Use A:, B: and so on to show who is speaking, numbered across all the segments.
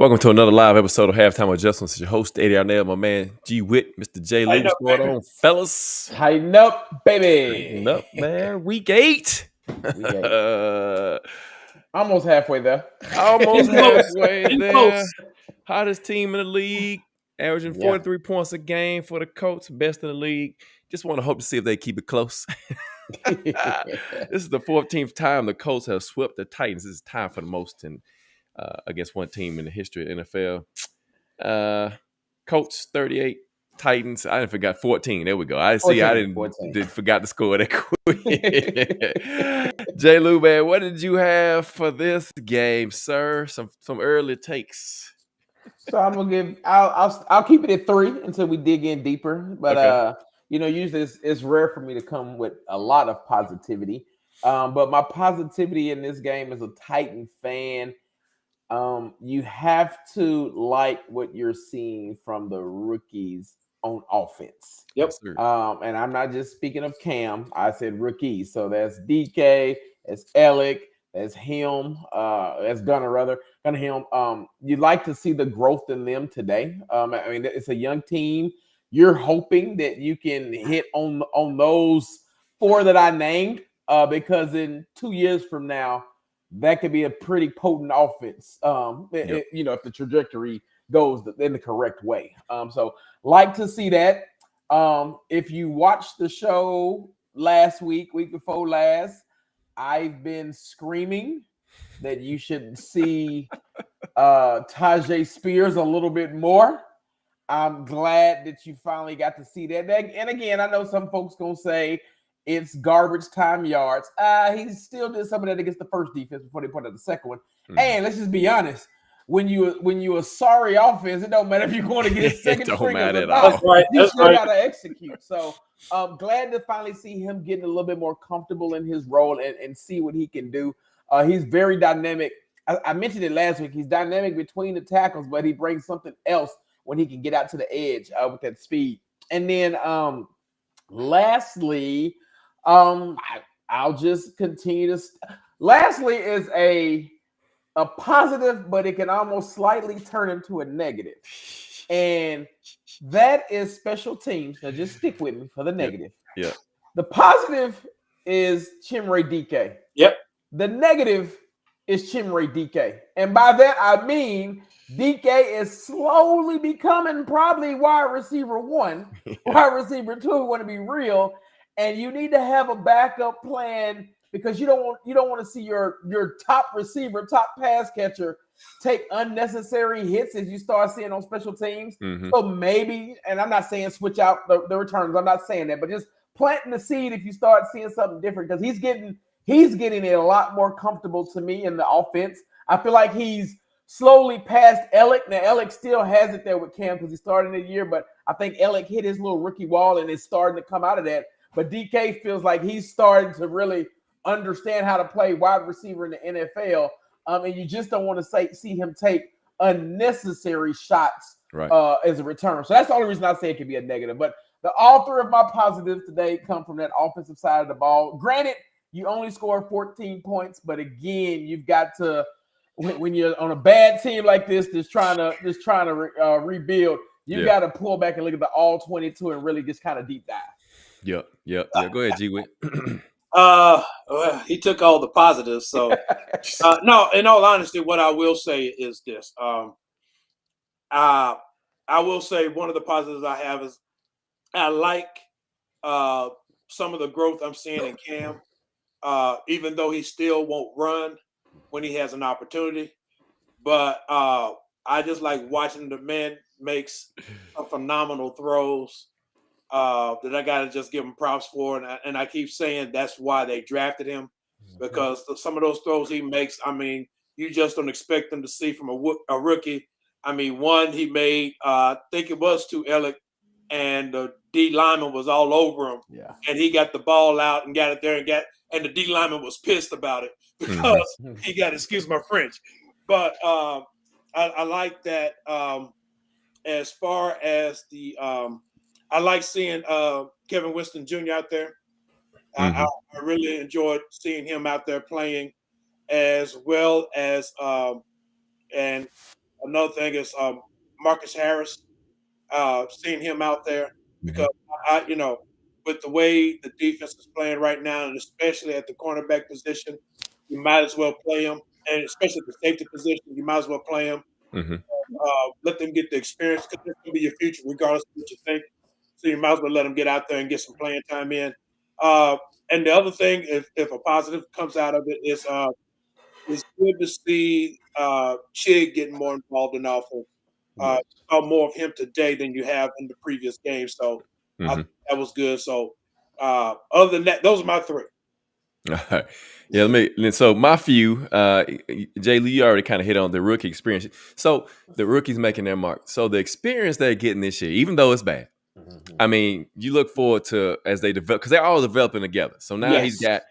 A: Welcome to another live episode of Halftime Adjustments. It's your host, Eddie Arnell, my man, G Witt, Mr. J. Lou. What's going on, fellas?
B: Tighten up, baby.
A: Tighten up, man. Week 8.
B: Almost halfway there.
A: Almost halfway there. Hottest team in the league, averaging 43 points a game for the Colts, best in the league. Just want to hope to see if they keep it close. This is the 14th time the Colts have swept the Titans. This is time for the most against one team in the history of the NFL. Colts 38, Titans. I didn't forgot 14. There we go. I see. 14, I didn't forgot to score that quick. J. Lou, man, what did you have for this game, sir? Some early takes.
B: So I'm gonna give. I'll keep it at 3 until we dig in deeper. But okay. Usually it's rare for me to come with a lot of positivity. But my positivity in this game as a Titan fan. You have to like what you're seeing from the rookies on offense.
C: Yep.
B: And I'm not just speaking of Cam. I said rookies. So that's DK, that's Alec, that's him, that's Gunnar. You'd like to see the growth in them today. It's a young team. You're hoping that you can hit on those 4 that I named, because in 2 years from now, that could be a pretty potent offense, if the trajectory goes in the correct way. So like to see that. If you watched the show last week before last, I've been screaming that you should see Tyjae Spears a little bit more. I'm glad that you finally got to see that. And again, I know some folks gonna say, it's garbage time yards. He still did some of that against the first defense before they put out the second one. And let's just be honest. When you a sorry offense, it don't matter if you're going to get a second string or not.
C: That's right.
B: You still got to execute. So I'm glad to finally see him getting a little bit more comfortable in his role and see what he can do. He's very dynamic. I mentioned it last week. He's dynamic between the tackles, but he brings something else when he can get out to the edge with that speed. And then lastly, I'll just continue to. Lastly, is a positive, but it can almost slightly turn into a negative, and that is special teams. Now, just stick with me for the negative.
A: Yeah.
B: The positive is Chimere Dike.
C: Yep.
B: The negative is Chimere Dike, and by that I mean Dike is slowly becoming probably wide receiver 1, wide receiver 2. Want to be real. And you need to have a backup plan because you don't want to see your top receiver, top pass catcher take unnecessary hits as you start seeing on special teams. Mm-hmm. So maybe, and I'm not saying switch out the returns. I'm not saying that, but just planting the seed if you start seeing something different because he's getting it a lot more comfortable to me in the offense. I feel like he's slowly past Alec. Now, Alec still has it there with Cam because he started the year, but I think Alec hit his little rookie wall and is starting to come out of that. But DK feels like he's starting to really understand how to play wide receiver in the NFL. And you just don't want to see him take unnecessary shots as a return. So that's the only reason I say it could be a negative. But all 3 of my positives today come from that offensive side of the ball. Granted, you only scored 14 points, but again, you've got to when you're on a bad team like this, just trying to rebuild, you got to pull back and look at the all 22 and really just kind of deep dive.
A: Yep. Go ahead, G Witt.
C: He took all the positives. So, no, in all honesty, what I will say is this. I will say one of the positives I have is I like some of the growth I'm seeing in Cam, even though he still won't run when he has an opportunity. But I just like watching the man makes some phenomenal throws. That I got to just give him props for. And I keep saying that's why they drafted him because some of those throws he makes, you just don't expect them to see from a rookie. One he made, I think it was to Alec, and the D lineman was all over him.
B: Yeah.
C: And he got the ball out and got it there and the D lineman was pissed about it because he got, excuse my French. But I like that as far as the I like seeing Kevin Winston Jr. out there. I really enjoyed seeing him out there playing, as well as and another thing is Marcus Harris. Seeing him out there because with the way the defense is playing right now, and especially at the cornerback position, you might as well play him, and especially at the safety position, you might as well play him.
A: Mm-hmm.
C: Let them get the experience because this will be your future, regardless of what you think. So you might as well let them get out there and get some playing time in. And the other thing, if a positive comes out of it, is it's good to see Chig getting more involved in offense. Saw more of him today than you have in the previous game, so I think that was good. So other than that, those are my three.
A: All right. Yeah, so my few, Jay Lee, you already kind of hit on the rookie experience. So the rookies making their mark. So the experience they're getting this year, even though it's bad, I mean, you look forward to as they develop because they're all developing together. So now he's got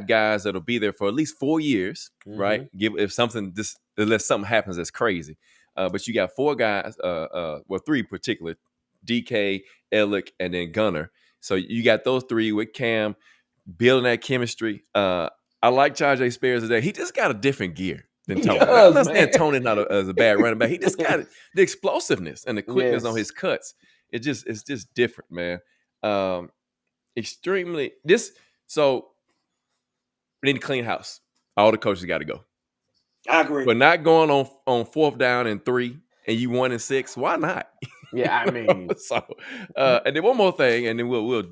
A: guys that'll be there for at least 4 years, right? Unless something happens that's crazy. But you got 4 guys, 3 particular, DK, Ellick, and then Gunner. So you got those 3 with Cam building that chemistry. I like Chargé Spears today. He just got a different gear than Tony. I'm not saying Tony not as a bad running back. He just got the explosiveness and the quickness on his cuts. It's just different, man. Extremely so we need to clean house. All the coaches got to go.
C: I agree.
A: But not going on 4th down and 3 and you 1 and 6. Why not?
B: Yeah, I mean.
A: So, and then one more thing, and then we'll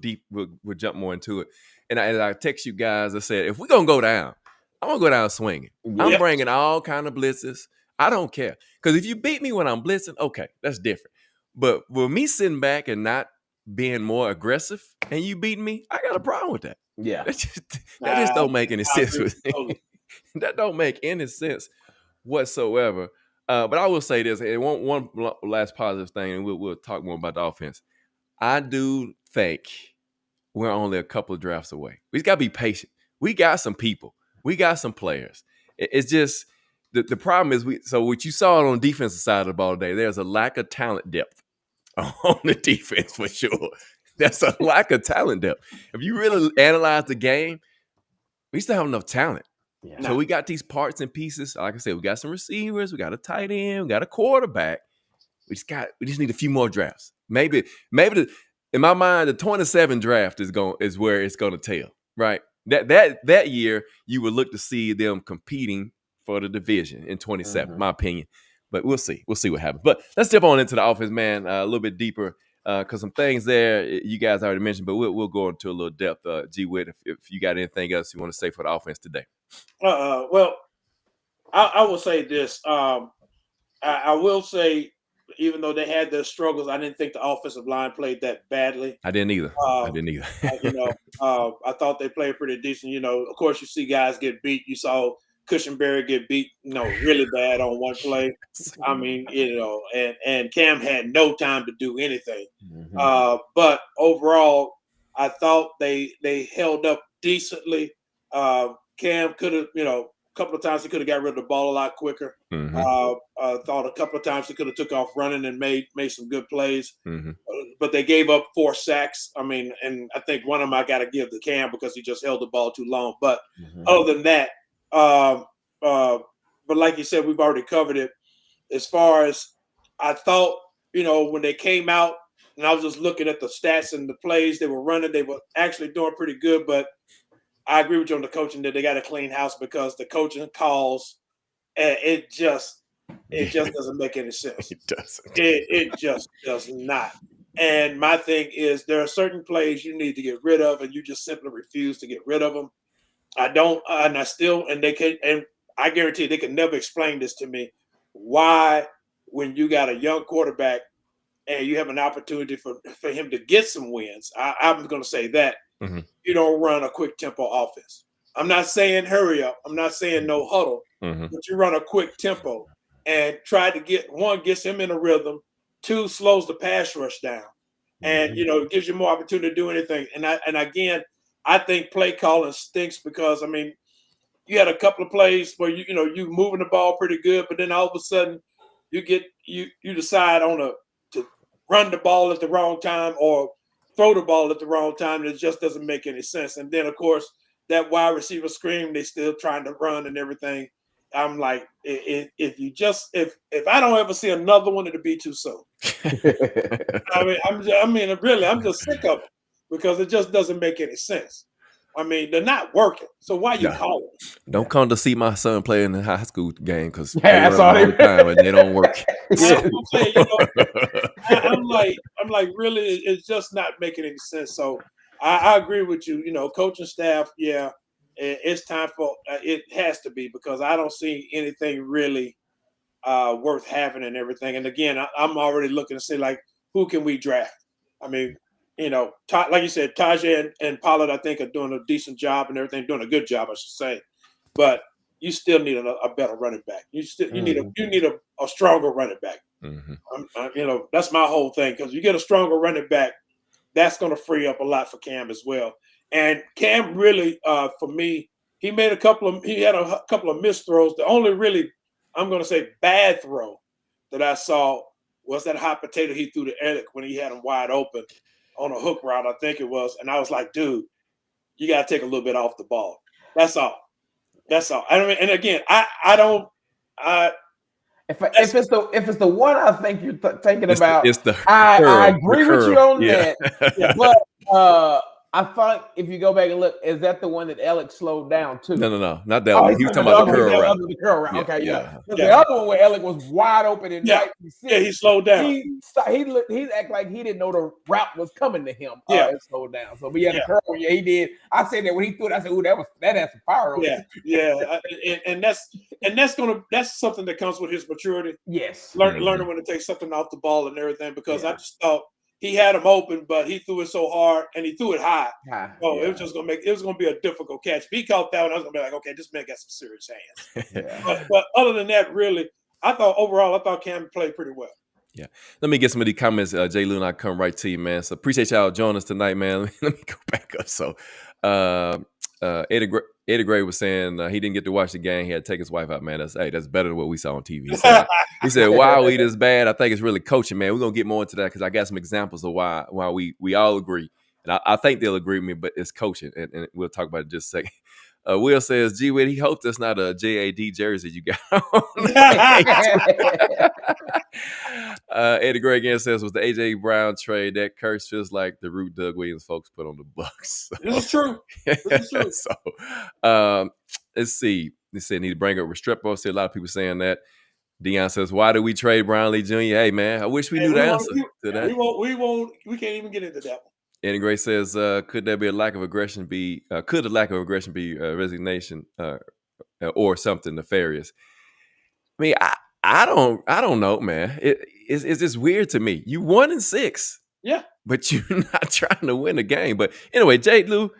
A: jump more into it. And I text you guys, I said, if we're gonna go down, I'm gonna go down swinging. Yep. I'm bringing all kind of blitzes. I don't care, because if you beat me when I'm blitzing, okay, that's different. But with me sitting back and not being more aggressive, and you beating me, I got a problem with that.
B: Yeah,
A: that just don't make any sense with me. That don't make any sense whatsoever. But I will say this, and one last positive thing, and we'll talk more about the offense. I do think we're only a couple of drafts away. We just got to be patient. We got some people. We got some players. It's just the problem is so what you saw on the defensive side of the ball today, there's a lack of talent depth on the defense for sure. That's a lack of talent depth. If you really analyze the game, we still have enough talent. Yeah. So we got these parts and pieces. Like I said, we got some receivers, we got a tight end, we got a quarterback. We just need a few more drafts. Maybe in my mind, the 27 draft is where it's gonna tell, right? That year you would look to see them competing for the division in 27, my opinion. But we'll see. We'll see what happens. But let's jump on into the offense, man, a little bit deeper. Because some things there you guys already mentioned, but we'll go into a little depth. G Witt, if you got anything else you want to say for the offense today.
C: Well, I will say this. I will say, even though they had their struggles, I didn't think the offensive line played that badly.
A: I didn't either.
C: I thought they played pretty decent. Of course, you see guys get beat. You saw Cushenberry get beat, really bad on one play. I mean, and Cam had no time to do anything. But overall, I thought they held up decently. Cam could have, a couple of times he could have got rid of the ball a lot quicker. I thought a couple of times he could have took off running and made some good plays. But they gave up 4 sacks. I mean, and I think one of them I got to give to Cam because he just held the ball too long. But other than that, but like you said, we've already covered it. As far as I thought, when they came out, and I was just looking at the stats and the plays they were running, they were actually doing pretty good. But I agree with you on the coaching that they got to clean house because the coaching calls, it just doesn't make any sense.
A: It doesn't.
C: It just does not. And my thing is, there are certain plays you need to get rid of, and you just simply refuse to get rid of them. I don't, and I guarantee they could never explain this to me. Why, when you got a young quarterback and you have an opportunity for him to get some wins, I'm going to say that you don't run a quick tempo offense. I'm not saying hurry up. I'm not saying no huddle, but you run a quick tempo and try to gets him in a rhythm. 2, slows the pass rush down, and it gives you more opportunity to do anything. And again, I think play calling stinks because you had a couple of plays where you moving the ball pretty good, but then all of a sudden you decide to run the ball at the wrong time or throw the ball at the wrong time, and it just doesn't make any sense. And then of course that wide receiver scream, they still trying to run and everything. I'm like, if I don't ever see another one, it'll be too soon. I'm just sick of it because it just doesn't make any sense. I mean, they're not working, so why you calling them?
A: Don't come to see my son play in the high school game because
B: Yeah,
A: they run all the time and they don't work.
C: I'm like, really, it's just not making any sense. So I agree with you. You know, coaching staff, yeah, it's time for it has to be because I don't see anything really worth having and everything. And again, I'm already looking to see like who can we draft. I mean, you know, like you said, Tajay and Pollard, I think, are doing a decent job and everything, doing a good job, I should say. But you still need a better running back. You need a stronger running back. You know, that's my whole thing because you get a stronger running back, that's going to free up a lot for Cam as well. And Cam really, for me, he had a couple of missed throws. The only really, I'm going to say, bad throw that I saw was that hot potato he threw to Eric when he had him wide open on a hook route, I think it was. And I was like, dude, you got to take a little bit off the ball. That's all. I mean, and again, I don't.
B: If it's the one I think you're thinking about,
A: I
B: agree with you on that. Yeah. But I thought if you go back and look, is that the one that Alex slowed down too?
A: No, not that one. He was talking about the curl route.
B: The curl route. Okay, yeah. The other one where Alex was wide open and
C: he slowed down.
B: He acted like he didn't know the route was coming to him. It slowed down. So, but yeah, the curl, he did. I said that when he threw it, I said, "Ooh, that had some fire."
C: And that's something that comes with his maturity.
B: Yes,
C: learning when to take something off the ball and everything. Because I just thought he had him open, but he threw it so hard and he threw it high. It was just gonna be a difficult catch. If he caught that one, I was gonna be like, okay, this man got some serious hands. But other than that, really, I thought Cam played pretty well.
A: Yeah. Let me get some of these comments, Jay Lou, and I'll come right to you, man. So appreciate y'all joining us tonight, man. Let me go back up. So Eddie Gray was saying he didn't get to watch the game. He had to take his wife out, man. That's better than what we saw on TV. He said, why we this bad? I think it's really coaching, man. We're going to get more into that because I got some examples of why we all agree. And I think they'll agree with me, but it's coaching. And we'll talk about it in just a second. Will says, gee, he hopes that's not a JAD jersey you got on. Eddie Gray again says, was the A.J. Brown trade, that curse feels like the root Doug Williams folks put on the Bucks.
C: So, this is true.
A: So, let's see. They said need to bring up Restrepo. I see a lot of people saying that. Dion says, why did we trade Brown Lee Jr.? Hey, man, I wish we knew the answer to that.
C: We can't even get into that one.
A: Eddie Gray says, could there be a lack of aggression could a lack of aggression be resignation or something nefarious? I mean, I don't know, man. It's just weird to me. You 1-6.
C: Yeah.
A: But you're not trying to win a game. But anyway, Jay Lou,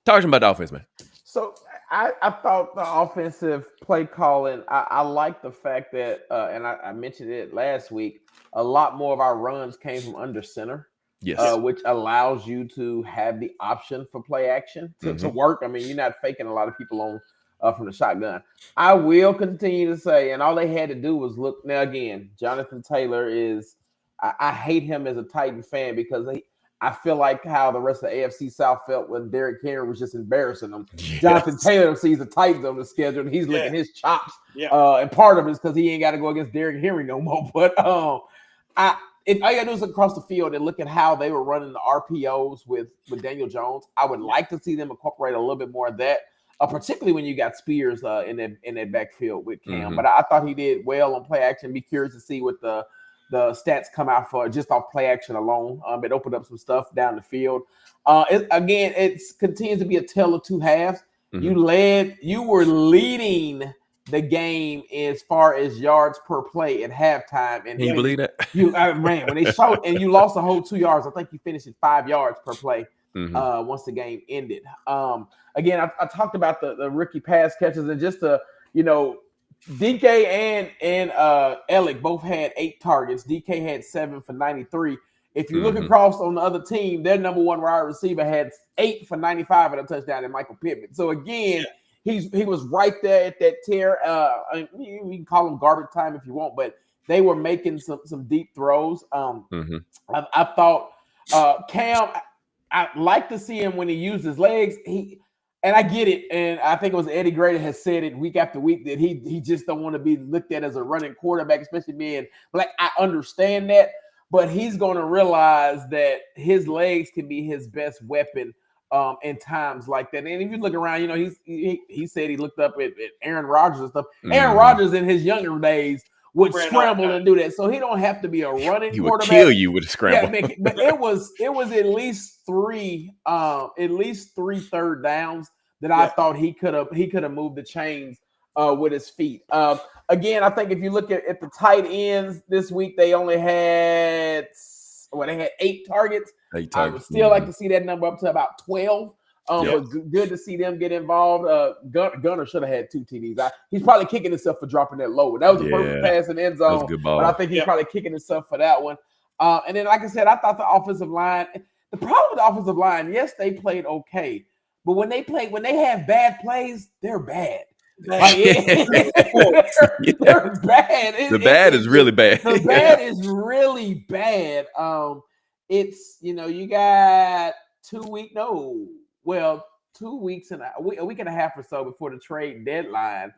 A: talk about the offense, man.
B: So I thought the offensive play calling, I like the fact that, and I mentioned it last week, a lot more of our runs came from under center.
A: Yes.
B: Which allows you to have the option for play action to work. I mean, you're not faking a lot of people on from the shotgun. I will continue to say, and all they had to do was look. Now, again, Jonathan Taylor is, I hate him as a Titan fan because I feel like how the rest of the AFC South felt when Derrick Henry was just embarrassing them. Yes. Jonathan Taylor sees the Titans on the schedule and he's licking his chops. Yeah. And part of it is because he ain't got to go against Derrick Henry no more. But if all you gotta do is look across the field and look at how they were running the RPOs with Daniel Jones, I would like to see them incorporate a little bit more of that, particularly when you got Spears in that backfield with Cam. But I thought he did well on play action. Be curious to see what the stats come out for just off play action alone. It opened up some stuff down the field. It continues to be a tale of two halves. You were leading the game as far as yards per play at halftime. And
A: can you believe that?
B: When they showed and you lost a whole 2 yards, I think you finished at 5 yards per play once the game ended. Again, I talked about the rookie pass catches and just DK and Alec both had 8 targets. DK had 7 for 93. If you look across on the other team, their number one wide receiver had 8 for 95 and a touchdown in Michael Pittman. So again, he was right there at that tier. We can call him garbage time if you want, but they were making some deep throws. I thought Cam, I like to see him when he used his legs. And I get it. And I think it was Eddie Gray that has said it week after week that he just don't want to be looked at as a running quarterback, especially being black. I understand that, but he's going to realize that his legs can be his best weapon in times like that. And if you look around, you know, he said he looked up at Aaron Rodgers and stuff. Aaron Rodgers in his younger days would scramble and do that. So he don't have to be a running
A: he
B: quarterback.
A: Would kill you with a scramble.
B: Yeah, but it was at least three third downs that I thought he could have moved the chains with his feet. Again, I think if you look at the tight ends this week, they only had 8 targets. I would still like to see that number up to about 12. But good to see them get involved. Gunner should have had 2 TDs. He's probably kicking himself for dropping that low one. That was a perfect pass in the end zone. Good ball. But I think he's probably kicking himself for that one. And then, like I said, I thought the offensive line. The problem with the offensive line, yes, they played okay, but when they have bad plays, they're bad. Like, they're bad.
A: The bad is really bad.
B: The bad is really bad. It's, you know, you got 2 weeks and a week and a half or so before the trade deadline.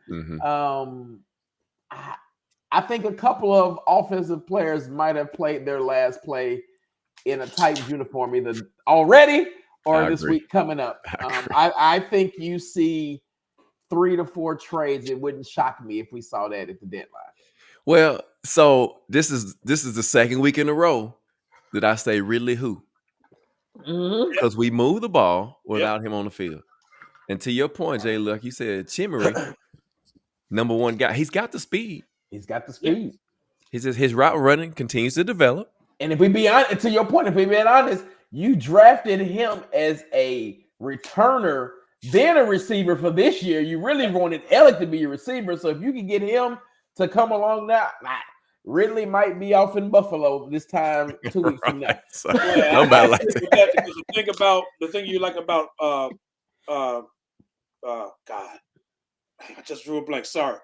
B: I think a couple of offensive players might have played their last play in a Titans uniform either already or this week coming up. I think you see 3 to 4 trades. It wouldn't shock me if we saw that at the deadline.
A: Well, so this is the second week in a row that I say Ridley who. Because we move the ball without him on the field. And to your point, Jay, like you said, Chimery, number one guy, he's got the speed.
B: He's got the speed.
A: His route running continues to develop.
B: And if we be honest, to your point, if we be honest, you drafted him as a returner, then a receiver for this year. You really wanted Alec to be your receiver. So if you can get him to come along now, Ridley might be off in Buffalo this time 2 weeks from now.
C: So, nobody like that. The thing you like about God, I just drew a blank. Sorry,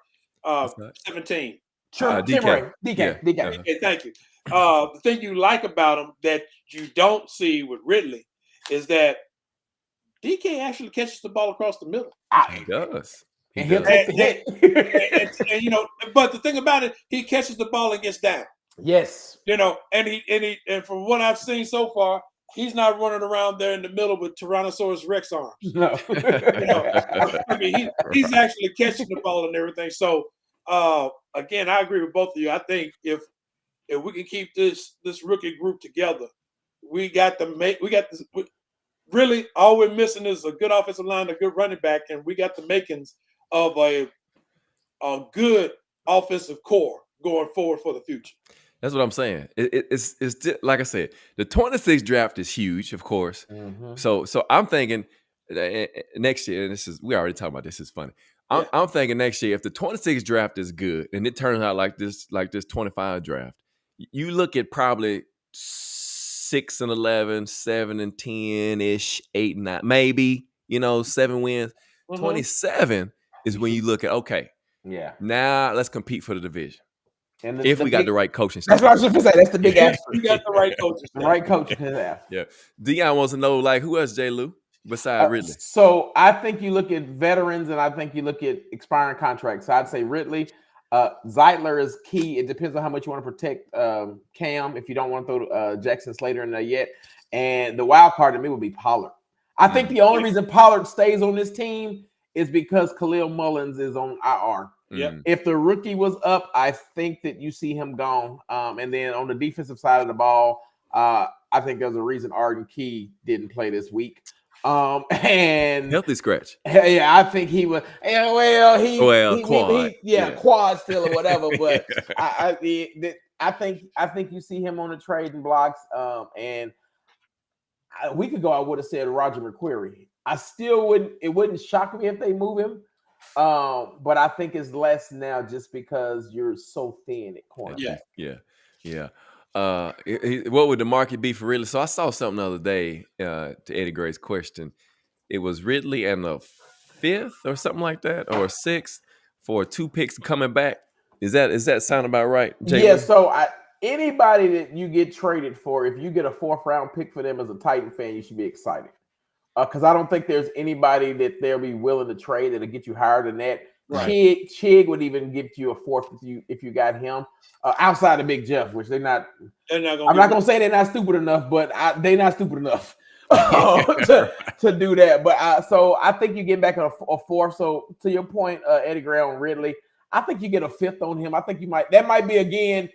C: 17.
B: Sure,
A: DK.
B: DK.
C: Okay, thank you. The thing you like about him that you don't see with Ridley is that DK actually catches the ball across the middle.
A: He does.
B: And he'll take the hit.
C: And you know, but the thing about it, he catches the ball and gets down.
B: Yes.
C: You know, and from what I've seen so far, he's not running around there in the middle with Tyrannosaurus Rex arms.
B: No.
C: You know, I mean, he's actually catching the ball and everything. So again, I agree with both of you. I think if we can keep this rookie group together, we got this. Really, all we're missing is a good offensive line, a good running back, and we got the makings of a good offensive core going forward for the future.
A: That's what I'm saying. It's like I said, the 26th draft is huge, of course. So I'm thinking next year, and we already talked about this. It's funny. I'm thinking next year, if the 26th draft is good and it turns out like this 25 draft, you look at probably 6-11, 7-10 ish, 8-9, maybe 7 wins. 27 is when you look at now let's compete for the division. And if we got the right coaching staff.
B: That's what I was just gonna say. That's the big answer.
C: You got the right coaching staff.
B: The right coaching staff.
A: Yeah. Dion wants to know who else, J. Lou, besides Ridley?
B: So I think you look at veterans and I think you look at expiring contracts. So I'd say Ridley. Zeitler is key. It depends on how much you want to protect Cam. If you don't want to throw Jackson Slater in there yet, and the wild card to me would be Pollard. I think the only reason Pollard stays on this team is because Khalil Mullins is on IR.
C: Yeah.
B: If the rookie was up, I think that you see him gone. And then on the defensive side of the ball, I think there's a reason Arden Key didn't play this week. And
A: healthy scratch.
B: Yeah, I think he was.
A: Quad.
B: Quad still or whatever. But I think you see him on the trading blocks. And a week ago, I would have said Roger McQuarrie. I still wouldn't. It wouldn't shock me if they move him. But I think it's less now just because you're so thin at corner.
A: Yeah. What would the market be for Ridley? So I saw something the other day to Eddie Gray's question. It was Ridley and a 5th or something like that, or a 6th for 2 picks coming back. Is that sound about right, Jay?
B: Yeah. So anybody that you get traded for, if you get a 4th round pick for them as a Titan fan, you should be excited. because I don't think there's anybody that they'll be willing to trade that'll get you higher than that.
C: Right.
B: Chig would even give you a fourth if you got him outside of Big Jeff, which they're not. I'm not gonna say they're not stupid enough, but they're not stupid enough to do that. But so I think you get back a fourth. So to your point, Eddie Gray on Ridley, I think you get a fifth on him. I think that might be again.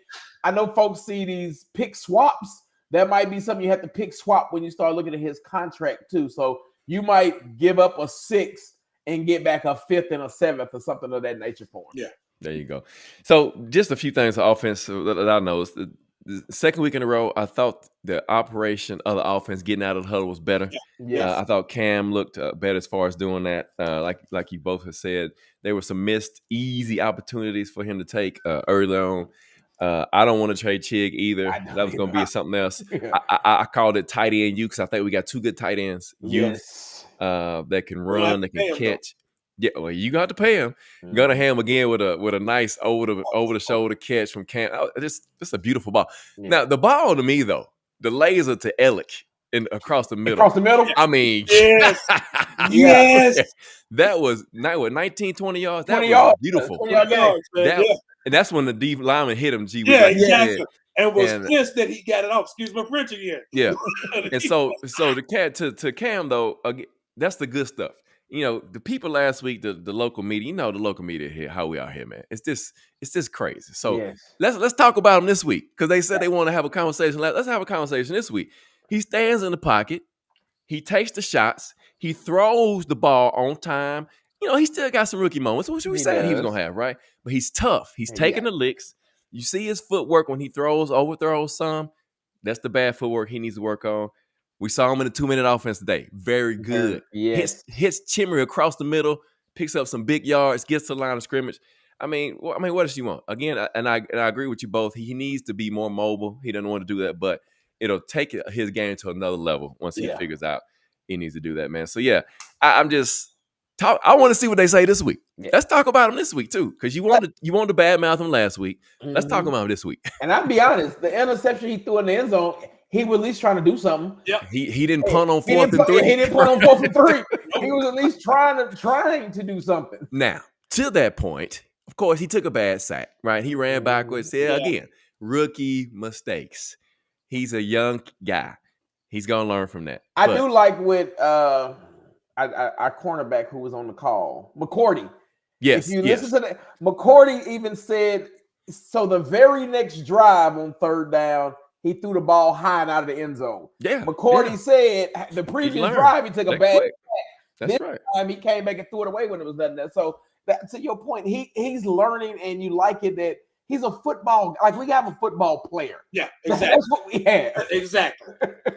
B: I know folks see these pick swaps. That might be something you have to pick swap when you start looking at his contract too. So you might give up a sixth and get back a fifth and a seventh or something of that nature for him.
C: Yeah.
A: There you go. So just a few things on offense that I noticed. The second week in a row, I thought the operation of the offense getting out of the huddle was better.
B: Yes.
A: I thought Cam looked better as far as doing that. Like you both have said, there were some missed easy opportunities for him to take early on. I don't want to trade Chig either. That was going to be something else. I called it tight end U because I think we got two good tight ends.
B: Yes.
A: That can run, that can catch. Yeah, well, you got to pay him. Gunnar Ham again with a nice over the shoulder catch from Cam. Just a beautiful ball. Yeah. Now the ball to me though, the laser to Ellick across the middle.
B: Across the middle.
A: I mean,
C: yes, yes.
A: That was 19, 20 yards. That was beautiful.
B: 20 yards,
A: and that's when the deep lineman hit him.
C: Exactly. And was pissed that he got it off. Excuse my French again.
A: Yeah. And so the cat to Cam though, that's the good stuff. You know, the people last week, the local media, the local media here, how we are here, man. It's just crazy. So let's talk about him this week because they said they want to have a conversation. Let's have a conversation this week. He stands in the pocket. He takes the shots. He throws the ball on time. He still got some rookie moments, which we said he was going to have, right? But he's tough. He's taking the licks. You see his footwork when he overthrows some. That's the bad footwork he needs to work on. We saw him in a 2-minute offense today. Very good.
B: Yes.
A: Hits Chimry across the middle, picks up some big yards, gets to the line of scrimmage. I mean, what does she want? Again, and I agree with you both. He needs to be more mobile. He doesn't want to do that, but it'll take his game to another level once he figures out he needs to do that, man. So yeah, I want to see what they say this week. Yeah. Let's talk about him this week too, because you wanted to badmouth him last week. Let's talk about him this week.
B: And I'll be honest, the interception he threw in the end zone, he was at least trying to do something.
A: Yeah, he didn't punt on 4th and 3.
B: He didn't punt on 4th and 3. He was at least trying to do something.
A: Now, to that point, of course, he took a bad sack, right? He ran backwards. Again, rookie mistakes. He's a young guy. He's gonna learn from that.
B: I do like with our cornerback who was on the call, McCourty.
A: Yes.
B: If you listen to that, McCourty even said so. The very next drive on 3rd down, he threw the ball high and out of the end zone.
A: Yeah.
B: McCourty said the previous drive he took a bad sack.
A: That's
B: this
A: right.
B: time he came back and threw it away when it was done. So that, to your point, he's learning, and you like it that he's a football. Like we have a football player.
C: Yeah, exactly.
B: That's what we have.
C: Exactly.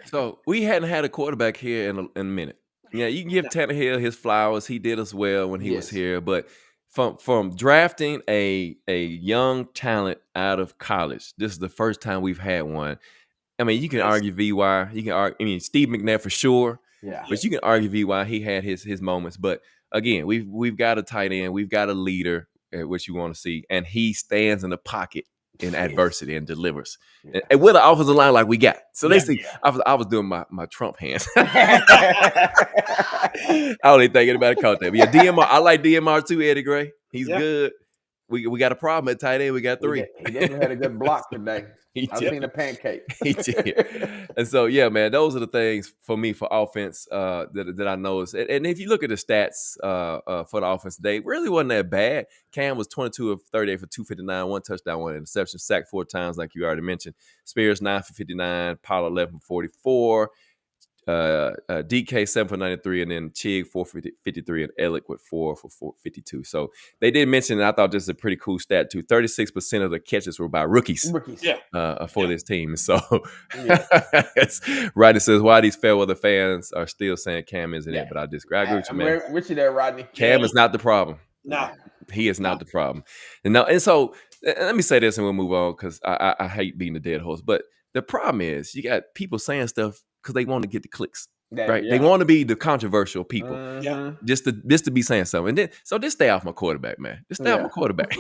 A: So we hadn't had a quarterback here in a minute. Yeah, you can give Tannehill his flowers. He did us well when he was here, but from drafting a young talent out of college, this is the first time we've had one. I mean, you can argue VY. You can argue. I mean, Steve McNair for sure.
B: Yeah.
A: But you can argue VY. He had his moments. But again, we've got a tight end. We've got a leader, which you want to see, and he stands in the pocket in adversity and delivers. And with an offensive line like we got. So they see, I was doing my Trump hands. I don't even think anybody caught that. But yeah, DMR, I like DMR too, Eddie Gray. He's good. We got a problem at tight end. We got 3.
B: He definitely had a good block today. I've seen a pancake.
A: He did. And so, yeah, man, those are the things for me for offense that I noticed. And if you look at the stats for the offense today, it really wasn't that bad. Cam was 22 of 38 for 259, 1 touchdown, 1 interception, sacked 4 times, like you already mentioned. Spears 9 for 59, Pollard 11 for 44. DK 7 for 93, and then Chig 4 for 53, and Ellick with 4 for 52. So they did mention, and I thought this is a pretty cool stat too. 36% of the catches were by rookies. For this team. So it's Rodney says, why these fair weather fans are still saying Cam isn't it, but I disagree. I agree with you, man.
B: With you there, Rodney.
A: Cam is not the problem.
C: No,
A: he is not the problem. And so let me say this, and we'll move on because I hate being the dead horse. But the problem is, you got people saying stuff because they want to get the clicks, right? They want to be the controversial people, just to be saying something. And then, so just stay off my quarterback, man. Just stay off my quarterback.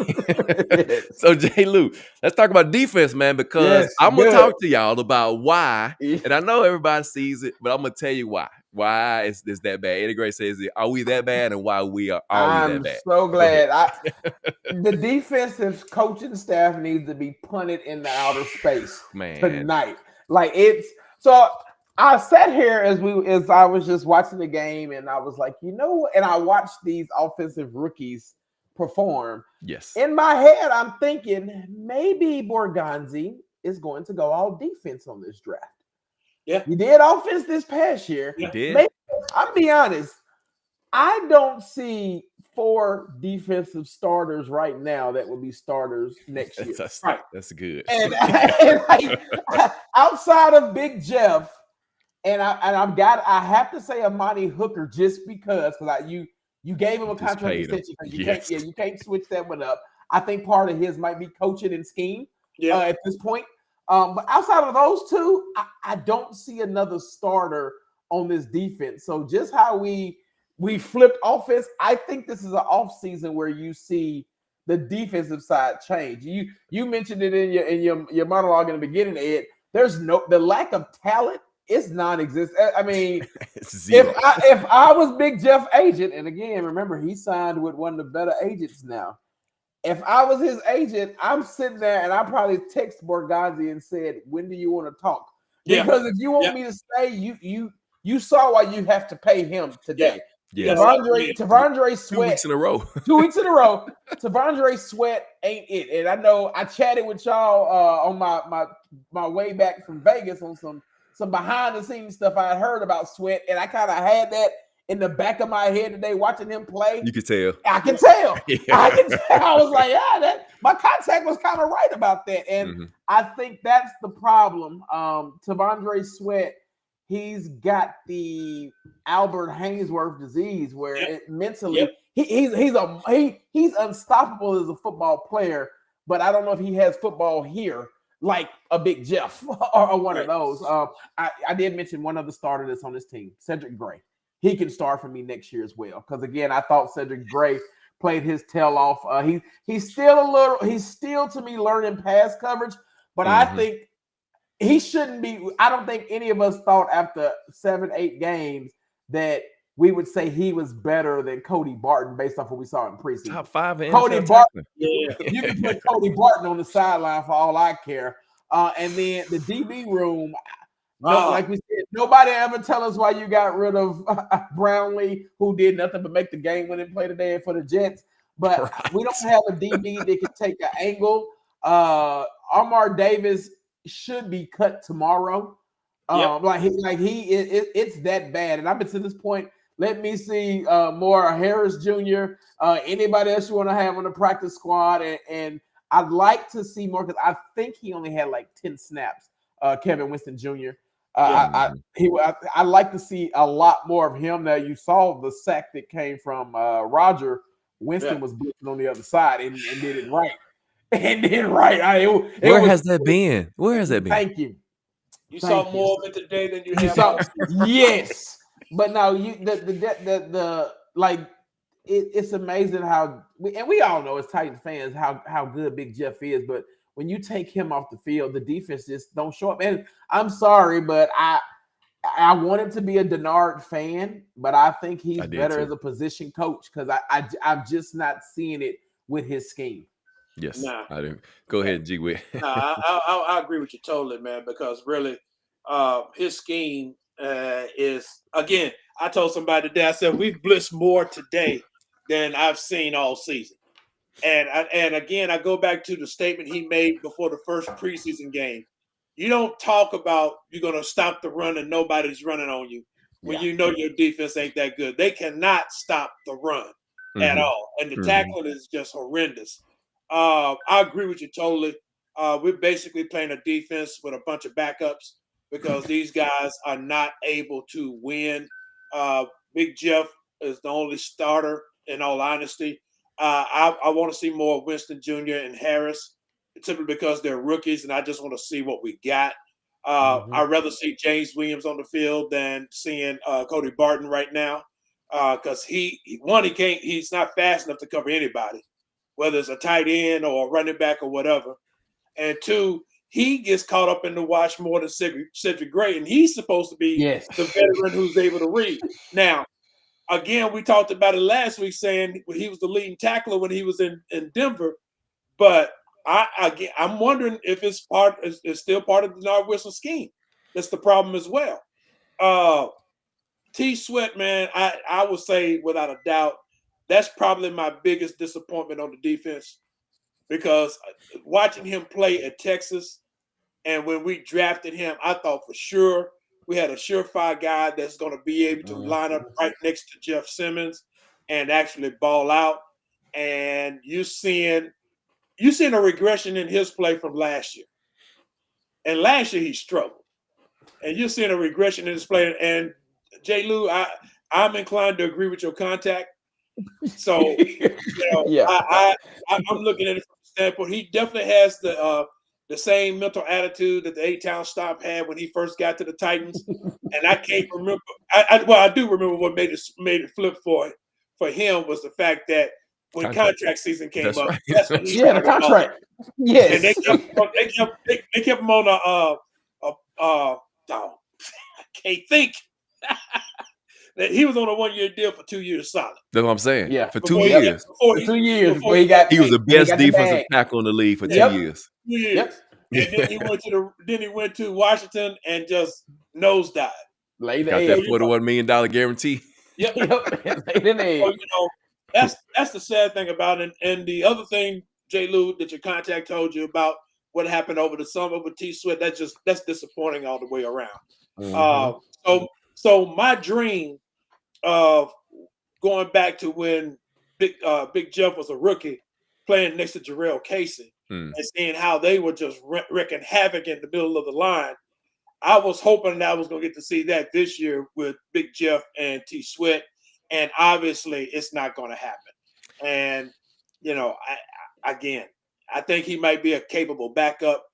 A: So J. Lou, let's talk about defense, man, because I'm gonna talk to y'all about why. And I know everybody sees it, but I'm gonna tell you why. Why is this that bad? Eddie Gray says, "Are we that bad?" And why are we that
B: I'm
A: bad?
B: so glad. The defensive coaching staff needs to be punted in the outer space tonight. Like it's so. I sat here as I was just watching the game, and I was like, you know what? And I watched these offensive rookies perform.
A: Yes.
B: In my head, I'm thinking maybe Borgonzi is going to go all defense on this draft.
C: Yeah,
B: you did offense this past year.
A: He did.
B: Maybe, I'll be honest. I don't see 4 defensive starters right now that will be starters next year.
A: That's good.
B: And like, outside of Big Jeff, and I have to say Amani Hooker just because you gave him a contract extension because you can't switch that one up. I think part of his might be coaching and scheme at this point. But outside of those two, I don't see another starter on this defense. So just how we flipped offense, I think this is an off season where you see the defensive side change. You mentioned it in your monologue in the beginning, Ed. There's the lack of talent is non-existent. I mean, if I was Big Jeff agent, and again, remember he signed with one of the better agents now. If I was his agent, I'm sitting there and I probably text Borgonzi and said, "When do you want to talk?" Because if you want me to stay, you saw why you have to pay him today.
A: Yeah.
B: T'Vondre Sweat
A: 2 weeks in a row.
B: 2 weeks in a row. T'Vondre Sweat ain't it. And I know I chatted with y'all on my way back from Vegas on some behind the scenes stuff I had heard about Sweat, and I kind of had that in the back of my head today watching him play.
A: You could tell.
B: I can tell. I can tell. I was like, my contact was kind of right about that. And I think that's the problem. T'Vondre Sweat, he's got the Albert Haynesworth disease where it mentally he's unstoppable as a football player, but I don't know if he has football here like a Big Jeff or one of those. I did mention one other starter that's on this team, Cedric Gray. He can start for me next year as well. Because again, I thought Cedric Gray played his tail off. He's still to me learning pass coverage, but I think he shouldn't be. I don't think any of us thought after 7-8 games that we would say he was better than Cody Barton based off what we saw in preseason.
A: Top 5 in
B: Cody Barton. You can put Cody Barton on the sideline for all I care. And then the DB room, like we said, nobody ever tell us why you got rid of Brownlee, who did nothing but make the game-winning play today for the Jets. But we don't have a DB that can take an angle. Amar Davis should be cut tomorrow. It's that bad. And I've been to this point. Let me see more Harris Jr., anybody else you want to have on the practice squad. And I'd like to see more because I think he only had like 10 snaps, Kevin Winston Jr. I'd like to see a lot more of him. Now, you saw the sack that came from Roger. Winston was blitzing on the other side and did it right.
A: Where has that been?
B: Thank you.
C: You saw more of it today than you have.
B: Yes. But no, it's amazing how we all know as Titans fans how good Big Jeff is, but when you take him off the field, the defense just don't show up. And I'm sorry, but I want him to be a Denard fan, but I think he's better as a position coach because I'm just not seeing it with his scheme.
A: Yes, I do. Go ahead, G. Witt.
C: I agree with you totally, man, because really his scheme is, again, I told somebody today, I said, we've blitzed more today than I've seen all season. And again, I go back to the statement he made before the first preseason game. You don't talk about you're going to stop the run and nobody's running on you when you know your defense ain't that good. They cannot stop the run at all. And the tackling is just horrendous. I agree with you totally. We're basically playing a defense with a bunch of backups because these guys are not able to win. Big Jeff is the only starter, in all honesty. I want to see more of Winston Jr. and Harris, simply because they're rookies, and I just want to see what we got. I'd rather see James Williams on the field than seeing Cody Barton right now, because he's not fast enough to cover anybody, whether it's a tight end or a running back or whatever. And two, he gets caught up in the watch more than Cedric Gray, and he's supposed to be the veteran who's able to read. Now, again, we talked about it last week, saying he was the leading tackler when he was in Denver, but I'm wondering if it's still part of the Denard Wilson scheme. That's the problem as well. T. Sweat, man, I would say without a doubt, that's probably my biggest disappointment on the defense, because watching him play at Texas, and when we drafted him, I thought for sure we had a surefire guy that's going to be able to line up right next to Jeff Simmons and actually ball out. And you're seeing a regression in his play from last year. And last year he struggled. And you're seeing a regression in his play. And J. Lou, I'm inclined to agree with your contact. So, I'm looking at it from the standpoint. He definitely has the same mental attitude that the A-Town Stop had when he first got to the Titans. And I can't remember. I do remember what made it flip for him was the fact that when contract season came up,
A: right.
C: that's when he
B: the contract. Yes,
C: and they kept him on I can't think. That he was on a 1-year deal for 2 years solid.
A: That's what I'm saying.
B: Yeah,
A: for 2 years. He was the best defensive tackle in the league for 2 years.
C: Yep. And then he went to Washington and just nosedived.
A: Got that $41 million guarantee.
C: Yep. So, that's the sad thing about it. And the other thing, J. Lou, that your contact told you about what happened over the summer with T. Sweat, that's disappointing all the way around.
B: Mm-hmm.
C: So my dream of going back to when Big Jeff was a rookie, playing next to Jarrell Casey, and seeing how they were just wreaking havoc in the middle of the line. I was hoping that I was going to get to see that this year with Big Jeff and T. Sweat, and obviously it's not going to happen. And I think he might be a capable backup,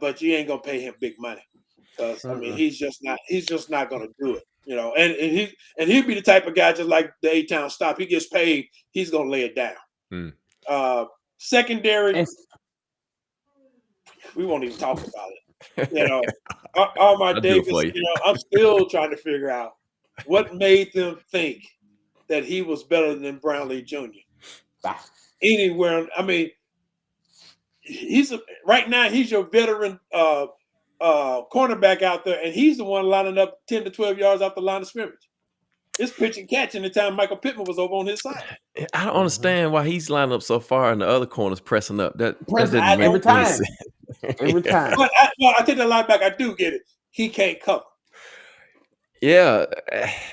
C: but you ain't going to pay him big money, because he's just not going to do it. And he'd be the type of guy, just like the A-Town Stop. He gets paid, he's going to lay it down. Secondary, we won't even talk about it. Armand Davis, I'm still trying to figure out what made them think that he was better than Brownlee Jr. Anywhere, I mean, right now he's your veteran cornerback out there, and he's the one lining up 10 to 12 yards off the line of scrimmage. It's pitch and catch in the time Michael Pittman was over on his side.
A: I don't understand why he's lining up so far and the other corner's pressing up. That
B: every time. Every time.
C: But I think the linebacker, I do get it. He can't cover.
A: Yeah.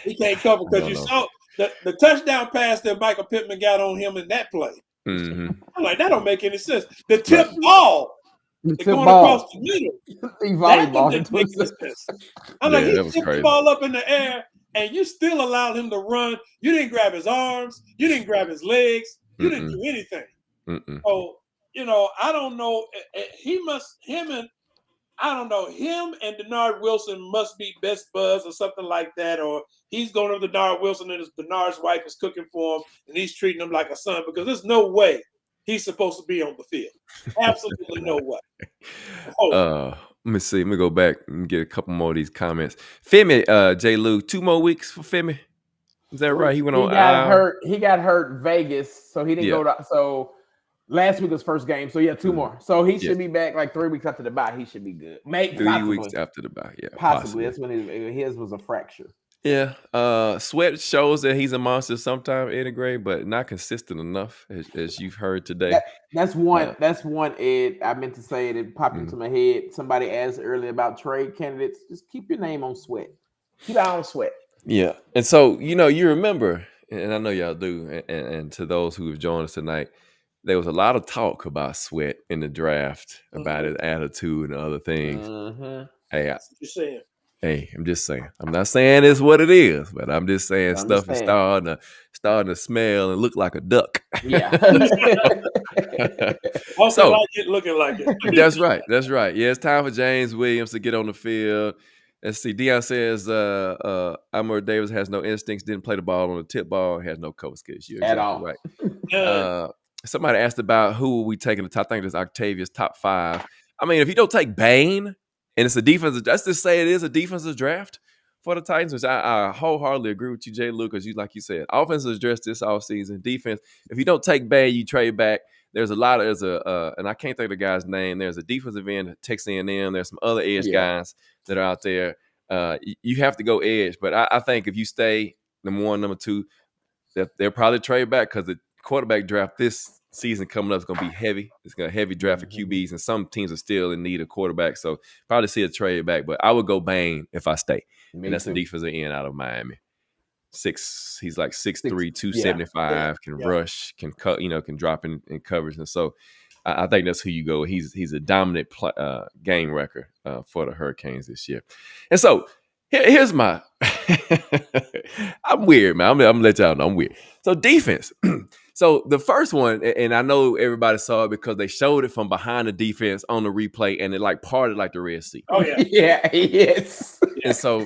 C: He can't cover because you saw the touchdown pass that Michael Pittman got on him in that play.
A: Mm-hmm.
C: I'm like, that don't make any sense. The tip ball. Going across the middle. I'm like, he tipped the ball up in the air, and you still allowed him to run. You didn't grab his arms. You didn't grab his legs. You didn't do anything. So, I don't know. Him and Denard Wilson must be best buds or something like that, or he's going to Denard Wilson and Denard's wife is cooking for him, and he's treating him like a son, because there's no way he's supposed to be on the field. Absolutely no way.
A: Let me see. Let me go back and get a couple more of these comments. Femi, J. Lou, 2 more weeks for Femi. Is that right? He
B: got hurt. He got hurt Vegas, so he didn't go to. So last week was first game. So 2 more. So he should be back like 3 weeks after the bye. He should be good. Maybe
A: 3 weeks after the bye. Yeah,
B: possibly. That's when his was a fracture.
A: Yeah, Sweat shows that he's a monster sometimes, Eddie Gray, but not consistent enough, as you've heard today.
B: That's one. Ed, I meant to say it popped into my head. Somebody asked earlier about trade candidates. Just keep your name on Sweat. Keep it on Sweat.
A: Yeah, and so you remember, and I know y'all do, and to those who have joined us tonight, there was a lot of talk about Sweat in the draft, about his attitude and other things. Hey,
C: that's what you're saying.
A: Hey, I'm just saying. I'm not saying it's what it is, but I'm just saying stuff is starting to smell and look like a duck.
B: Yeah.
C: Also, like it, looking like it.
A: That's right. Yeah, it's time for James Williams to get on the field. Let's see. Dion says Amar Davis has no instincts, didn't play the ball on the tip ball, has no cover skills. You're
B: at all.
A: Right. Somebody asked about who we taking the top. I think it's Octavius top 5. I mean, if you don't take Bain, and it's a defensive, let's just say it is a defensive draft for the Titans, which I wholeheartedly agree with you, Jay Lucas. Like you said, offensive dress this offseason, defense. If you don't take Bain, you trade back. There's and I can't think of the guy's name. There's a defensive end at Texas A&M. There's some other edge guys that are out there. You have to go edge, but I think if you stay number one, number two, they'll probably trade back because the quarterback draft this season coming up is going to be heavy. It's going to heavy draft for QBs, and some teams are still in need of quarterback. So probably see a trade back, but I would go Bain if I stay. And that's the defensive end out of Miami. He's like 6'3", 275, can rush, can cut, can drop in coverage. And so I think that's who you go. He's a dominant game record for the Hurricanes this year. And so here's my I'm weird, man. I'm gonna let y'all know I'm weird. So defense. So the first one, and I know everybody saw it because they showed it from behind the defense on the replay, and it like parted like the Red Sea.
C: Oh yeah,
B: yes.
A: And so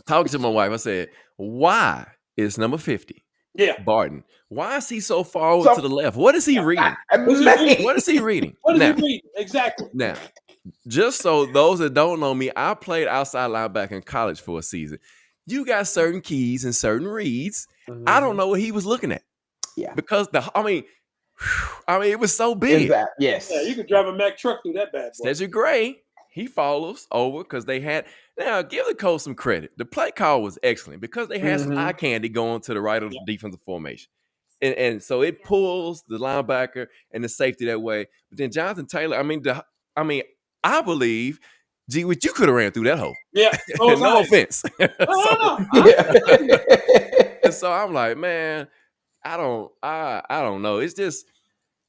A: talking to my wife, I said, "Why is number 50?
C: Yeah,
A: Barton. Why is he so far to the left? What is he reading? What is he reading?
C: What is he reading? Exactly.
A: Now, just so those that don't know me, I played outside linebacker in college for a season. You got certain keys and certain reads. I don't know what he was looking at.
B: Yeah,
A: because I mean, it was so big.
B: Yes.
C: Yeah, you could drive a Mack truck through that bad boy.
A: Cedric Gray, he follows over because they had. Now, give the coach some credit. The play call was excellent because they had some eye candy going to the right of the defensive formation. And so it pulls the linebacker and the safety that way. But then Jonathan Taylor, I believe, you could have ran through that hole.
C: Yeah.
A: No offense. And so I'm like, man, I don't know. It's just,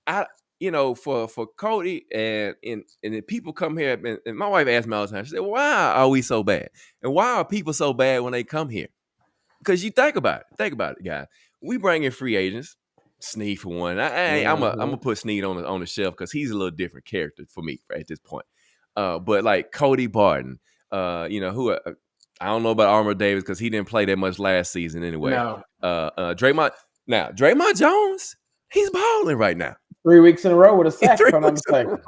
A: for Cody and the people come here, and my wife asked me all the time, she said, why are we so bad? And why are people so bad when they come here? Because you think about it, guys. We bring in free agents, Snead for one. I'm gonna put Snead on the shelf because he's a little different character for me at this point. But like Cody Barton, who I don't know about Armour Davis because he didn't play that much last season anyway.
B: No.
A: Draymond Jones, he's balling right now.
B: 3 weeks in a row with a sack, if I'm not mistaken.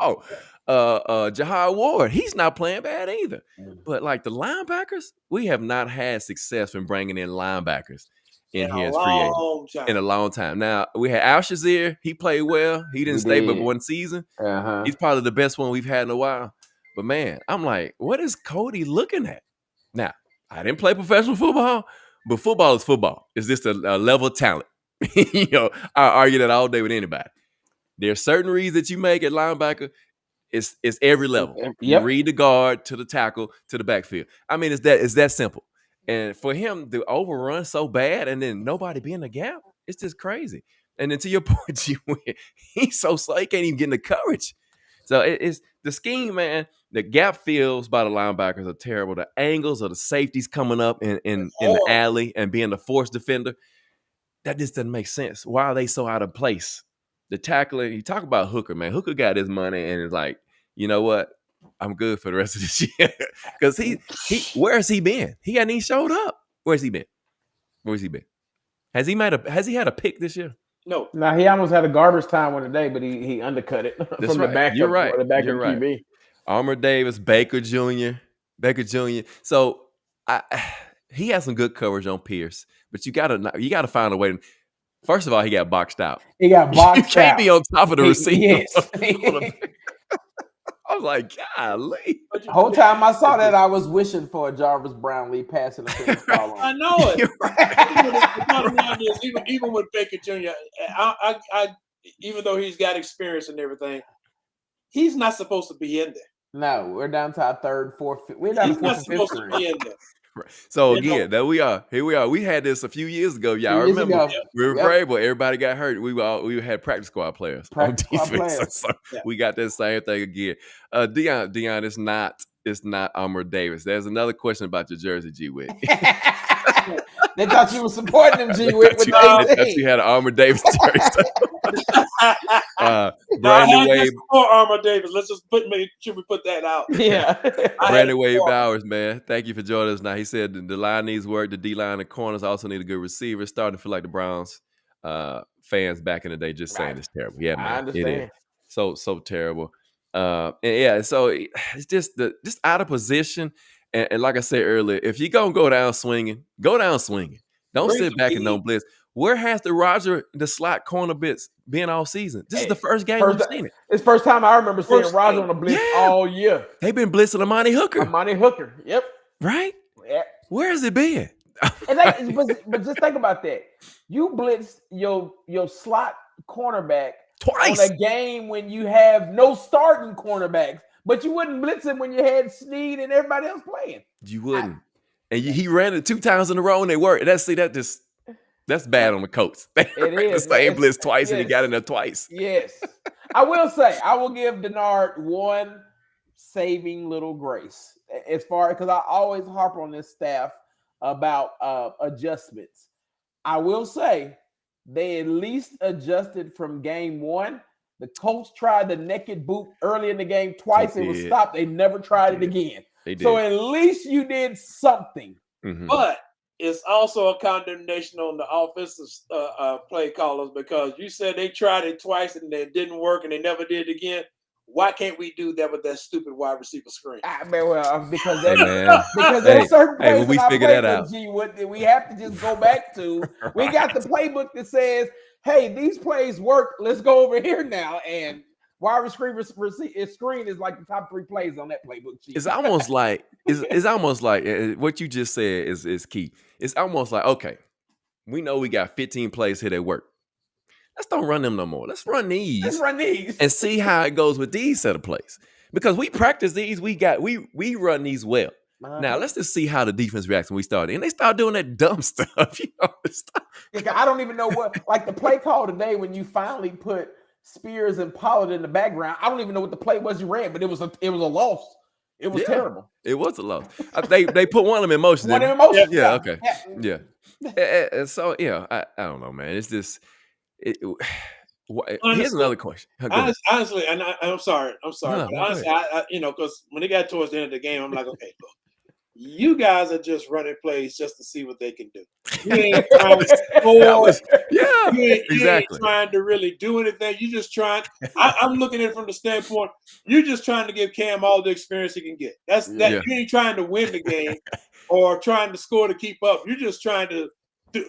A: Jahar Ward, he's not playing bad either. But like the linebackers, we have not had success in bringing in linebackers in here as free agent in a long time. Now we had Al Shazier, he played well. He didn't stay but one season. He's probably the best one we've had in a while. But man, I'm like, what is Cody looking at? Now, I didn't play professional football, but football is football. It's just a level of talent. I argue that all day with anybody. There are certain reads that you make at linebacker. It's every level.
B: Yep.
A: You read the guard to the tackle to the backfield. I mean, it's that simple. And for him to overrun so bad and then nobody be in the gap, it's just crazy. And then to your point, he's so slow, he can't even get in the coverage. So it's the scheme, man. The gap fills by the linebackers are terrible. The angles of the safeties coming up in the alley and being the force defender, that just doesn't make sense. Why are they so out of place? The tackling, you talk about Hooker, man. Hooker got his money and is like, you know what? I'm good for the rest of this year. Because he where has he been? He hadn't even showed up. Where's he been? Has he had a pick this year?
C: No.
B: Now he almost had a garbage time one today, but he undercut it from the back.
A: You're right.
B: The back
A: You're
B: of
A: right.
B: QB.
A: Armour Davis, Baker Jr. So he has some good coverage on Pierce, but you gotta find a way to. First of all, he got boxed out.
B: He got boxed out.
A: You can't be on top of the receiver.
B: Yes.
A: I was like, golly.
B: The whole time I saw that, I was wishing for a Jarvis Brownlee passing a finish call on.
C: I know it. Right. Even with Baker Jr., I even though he's got experience and everything, he's not supposed to be in there.
B: No, we're down to our third, fourth. We're down to fourth and fifth.
C: To be in there.
A: Right. So again, there we are. Here we are. We had this a few years ago. Y'all remember? We were brave, but everybody got hurt. We had practice squad players on defense. So we got that same thing again. Dion, it's not Armour Davis. There's another question about your jersey, G-Wick.
B: They thought you were supporting him, G-Wick.
A: They thought you had an Armour Davis jersey. Brandon Wade.
C: Armour Davis. Let's just should we put that out?
B: Yeah.
A: Brandon Wade Bowers, man. Thank you for joining us. Now he said the line needs work. The D-line and corners also need a good receiver. Starting to feel like the Browns fans back in the day just saying it's terrible. Yeah, man.
B: I understand.
A: It is so terrible. So it's just out of position. And like I said earlier, if you're gonna go down swinging, go down swinging. Don't sit back and don't blitz. Where has the slot corner bits been all season? This is the first game we've seen it.
B: It's first time I remember seeing Roger on a blitz all year.
A: They've been blitzing Amani Hooker.
B: Yep.
A: Right?
B: Yeah.
A: Where has it been?
B: but just think about that. You blitzed your slot cornerback
A: twice
B: on a game when you have no starting cornerbacks, but you wouldn't blitz him when you had Snead and everybody else playing.
A: You wouldn't. He ran it 2 times in a row and they worked. That's bad on the Colts. They ran the same blitz twice and he got in there twice.
B: Yes. I will say, I will give Denard one saving little grace as far because I always harp on this staff about adjustments. I will say they at least adjusted from game one. The Colts tried the naked boot early in the game twice. It was stopped. They never tried it again. So at least you did something.
A: Mm-hmm.
C: But it's also a condemnation on the offensive play callers because you said they tried it twice and it didn't work and they never did it again. Why can't we do that with that stupid wide receiver screen?
B: Because there's certain plays
A: we figure that out.
B: We have to just go back to. Right. We got the playbook that says, "Hey, these plays work. Let's go over here now." And wide receiver screen is like the top 3 plays on that playbook sheet.
A: It's almost like what you just said is key. It's almost like, okay, we know we got 15 plays here that work. Let's don't run them no more. Let's run these and see how it goes with these set of plays. Because we practice these, we run these well. Now let's just see how the defense reacts when we start. And they start doing that dumb stuff.
B: I don't even know what, like the play call today when you finally put Spears and Pollard in the background. I don't even know what the play was you ran, but it was a loss. It was terrible.
A: It was a loss. They put one of them in motion. Yeah. Okay. Yeah. So I don't know, man. It's just. Here's another question.
C: Honestly, and I'm sorry. No, but honestly, I because when it got towards the end of the game, I'm like, okay, look, you guys are just running plays just to see what they can do. You ain't trying to score. You ain't trying to really do anything. You just trying. I'm looking at it from the standpoint, you're just trying to give Cam all the experience he can get. You ain't trying to win the game or trying to score to keep up. You're just trying to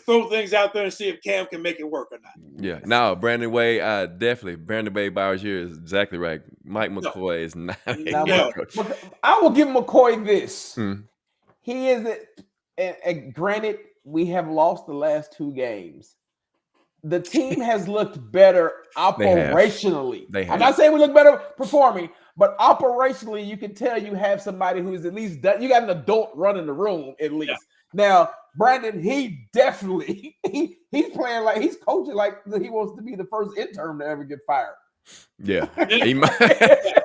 C: throw things out there and see if Cam can make it work or not.
A: Yeah. No, Brandon Way, definitely. Brandon Way Bowers here is exactly right. Mike McCoy is not a coach.
B: I will give McCoy this. He is granted, we have lost the last 2 games. The team has looked better operationally. I'm not saying we look better performing, but operationally, you can tell you have somebody who's at least done. You got an adult running the room at least. Yeah. Now, Brandon, he definitely he's playing like he's coaching like he wants to be the first intern to ever get fired.
A: Yeah.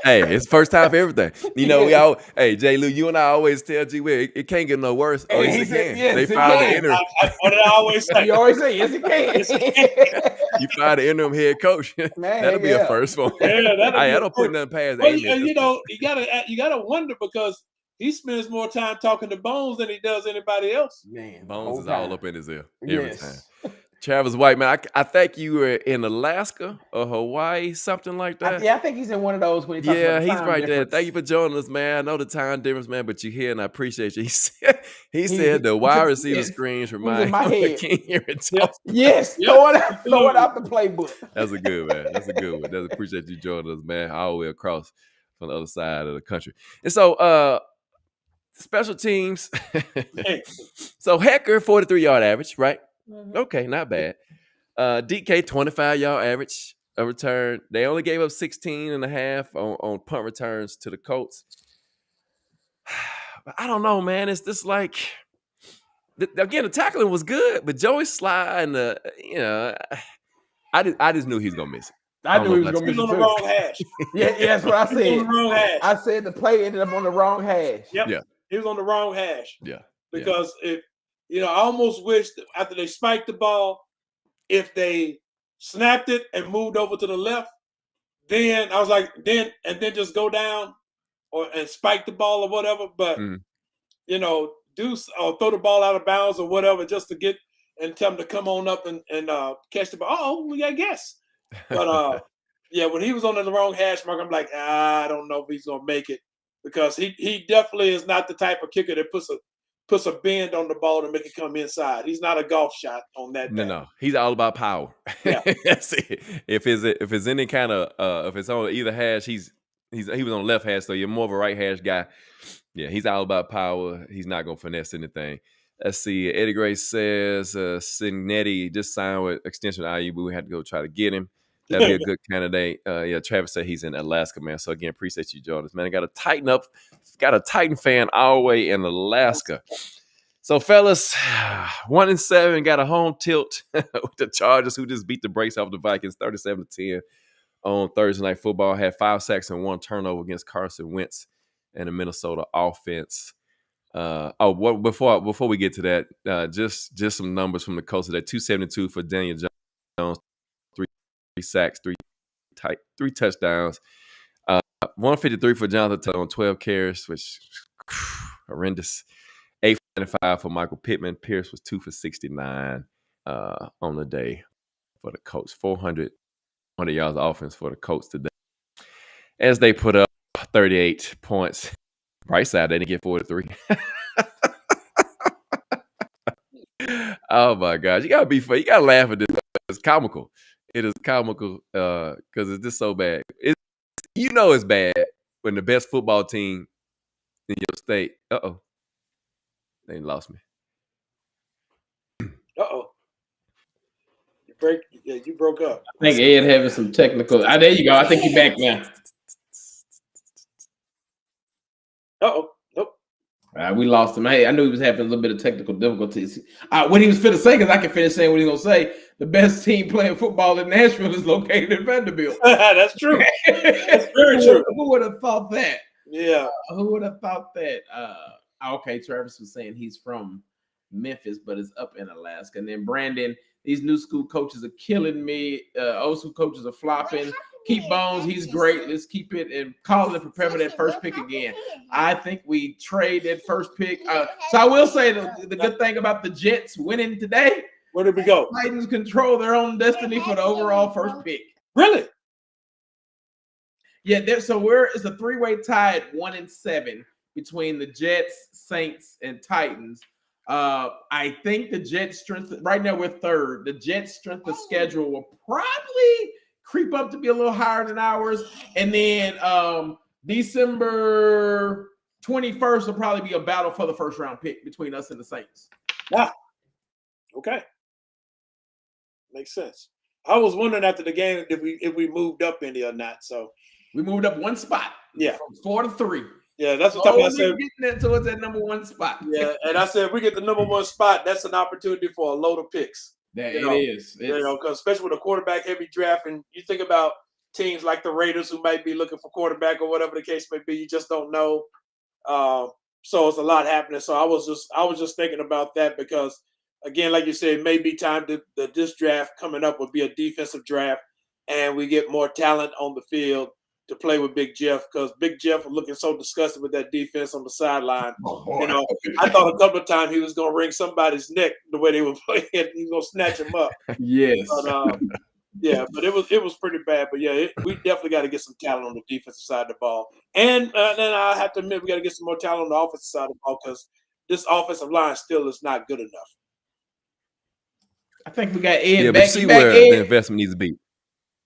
A: Hey, it's first time for everything. We all J. Lou, you and I always tell G Will it can't get no worse. Or
B: he said, yes,
A: they fired the interim.
C: What did I always say?
B: You always say, yes, it can.
A: You fired the interim head coach. That'll be a first one. I don't put nothing past
C: that. You gotta wonder because he spends more time talking to Bones than he does anybody else.
A: Man, Bones is all up in his ear every time. Travis White, man, I think you were in Alaska or Hawaii, something like that.
B: I think he's in one of those when he talks about the
A: he's right
B: difference.
A: there. Thank you for joining us, man. I know the time difference, man, but you're here and I appreciate you. He said the wide receiver screens remind
B: my head.
A: King here in Tulsa.
B: Yes, throw it out the playbook.
A: That's a good man. That's a good one. Appreciate you joining us, man, all the way across from the other side of the country. And so, special teams. So Hecker, 43-yard average, right? Mm-hmm. Okay, not bad. DK, 25-yard average a return. They only gave up 16 and a half on punt returns to the Colts. I don't know, man. It's just like, again, the tackling was good, but Joey Sly and I just knew he was gonna miss it.
B: I knew he was gonna miss it
C: on the wrong hash.
B: Yeah, that's what I said.
C: On the wrong hash.
B: I said the play ended up on the wrong hash.
C: Yep. Yeah, he was on the wrong hash.
A: Yeah,
C: because I almost wish after they spiked the ball, if they snapped it and moved over to the left, then I was like, then just go down and spike the ball or whatever. But do or throw the ball out of bounds or whatever just to get and tell them to come on up and catch the ball. Oh, we got guess. But Yeah, when he was on the wrong hash mark, I'm like, I don't know if he's gonna make it because he definitely is not the type of kicker that puts a bend on the ball to make it come inside. He's not a golf shot on that.
A: No. He's all about power.
C: Yeah.
A: That's it. If it's any kind of if it's on either hash, he was on left hash, so you're more of a right hash guy. Yeah, he's all about power. He's not gonna finesse anything. Let's see. Eddie Gray says Signetti just signed with extension with IU, but we had to go try to get him. That'd be a good candidate. Yeah, Travis said he's in Alaska, man. So again, appreciate you joining us, man. I got a Titan fan all the way in Alaska. So, fellas, 1-7 got a home tilt with the Chargers, who just beat the brakes off the Vikings 37-10 on Thursday Night Football. Had 5 sacks and 1 turnover against Carson Wentz and the Minnesota offense. Before we get to that, just some numbers from the coach today: 272 for Daniel Jones, 3 sacks, 3 touchdowns, 153 for Jonathan on 12 carries, which horrendous. 8.5 for Michael Pittman. Pierce was 2 for 69 on the day for the Colts. 400 yards offense for the Colts today, as they put up 38 points. Right side, they didn't get 43. Oh my gosh, you gotta laugh at this. It's comical. It is comical because it's just so bad. It's bad when the best football team in your state. They lost me.
C: You broke up.
B: I think Ed having some technical. There you go. I think you're back now.
C: Nope.
B: We lost him. Hey, I knew he was having a little bit of technical difficulties. What he was finna say, because I can finish saying what he's gonna say. The best team playing football in Nashville is located in Vanderbilt.
C: That's true. That's very true.
B: Who would have thought that?
C: Yeah.
B: Who would have thought that? Okay, Travis was saying he's from Memphis, but is up in Alaska. And then Brandon, these new school coaches are killing me. Old school coaches are flopping. Keep Bones, he's great. Let's keep it and call it and prepare for that first pick again. I think we trade that first pick. So I will say the good thing about the Jets winning today.
C: Where did we go?
B: Titans control their own destiny for the overall first pick.
C: Really?
B: Yeah, it's a 3-way tie at 1-7 between the Jets, Saints, and Titans. I think the Jets' strength right now we're third. The Jets' strength of schedule will probably creep up to be a little higher than ours, and then December 21st will probably be a battle for the first round pick between us and the Saints.
C: Yeah. Okay. Makes sense. I was wondering after the game if we moved up any or not. So
B: we moved up 1 spot.
C: Yeah,
B: from 4 to 3.
C: Yeah, that's what I said.
B: Getting that towards that number 1 spot.
C: Yeah, and I said if we get the number 1 spot, that's an opportunity for a load of picks.
B: It is.
C: Because especially with a quarterback-heavy draft, and you think about teams like the Raiders who might be looking for quarterback or whatever the case may be, you just don't know. So it's a lot happening. So I was just thinking about that because, again, like you said, it may be time that this draft coming up would be a defensive draft, and we get more talent on the field to play with Big Jeff, because Big Jeff was looking so disgusted with that defense on the sideline. I thought a couple of times he was going to wring somebody's neck the way they were playing. He was going to snatch him up.
B: Yes.
C: But, but it was pretty bad. But, we definitely got to get some talent on the defensive side of the ball. And then I have to admit, we got to get some more talent on the offensive side of the ball because this offensive line still is not good enough.
B: I think we got Ed back.
A: But see where the investment needs to be.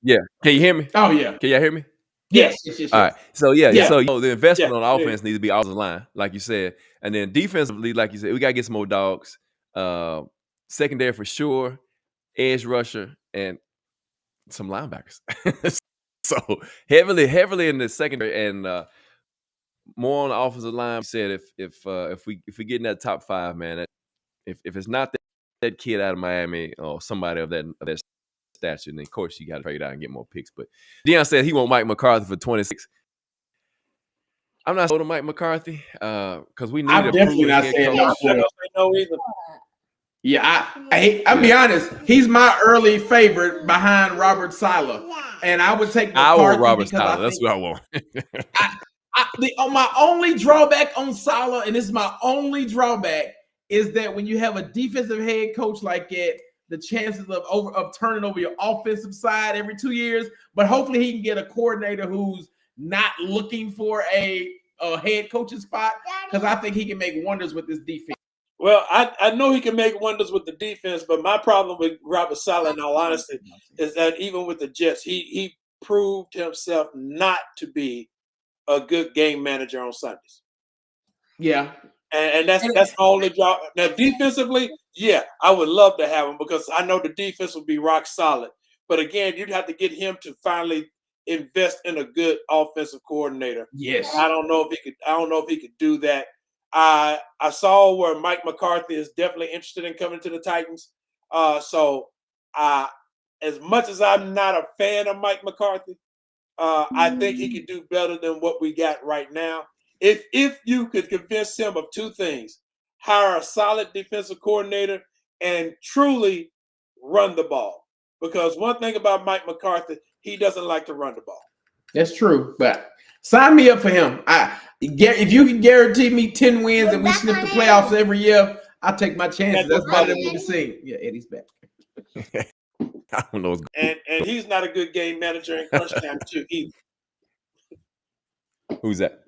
A: Yeah. Can you hear me?
B: Oh, yeah.
A: Can y'all hear me?
B: Yes.
A: All right. So so the investment on offense needs to be offensive line, like you said, and then defensively, like you said, we gotta get some more dogs. Secondary for sure, edge rusher, and some linebackers. So heavily in the secondary and more on the offensive line. Said if we get in that top 5, man, if it's not that kid out of Miami or somebody of that stature, and of course you got to trade out and get more picks. But Deion said he want Mike McCarthy for 26. I'm not sold on Mike McCarthy because we need a proven head coach.
C: No either.
B: Yeah, I'll be honest. He's my early favorite behind Robert Saleh, and I would take McCarthy.
A: I want Robert Saleh. That's what I want.
B: My only drawback on Saleh, and this is my only drawback, is that when you have a defensive head coach like that, the chances of turning over your offensive side every 2 years. But hopefully he can get a coordinator who's not looking for a head coaching spot, because I think he can make wonders with this defense.
C: Well, I know he can make wonders with the defense, but my problem with Robert Saleh, in all honesty, is that even with the Jets, he proved himself not to be a good game manager on Sundays.
B: Yeah.
C: And that's my only job. Now, defensively, yeah, I would love to have him because I know the defense will be rock solid. But again, you'd have to get him to finally invest in a good offensive coordinator.
B: Yes.
C: I don't know if he could do that. I saw where Mike McCarthy is definitely interested in coming to the Titans. So as much as I'm not a fan of Mike McCarthy, I think he could do better than what we got right now. If you could convince him of two things: hire a solid defensive coordinator and truly run the ball. Because one thing about Mike McCarthy, he doesn't like to run the ball.
B: That's true, but sign me up for him. If you can guarantee me 10 wins and we snip the playoffs every year, I'll take my chances. That's better than what we're seeing. Yeah, Eddie's back.
A: I don't know.
C: And he's not a good game manager in crunch time too either.
A: Who's that?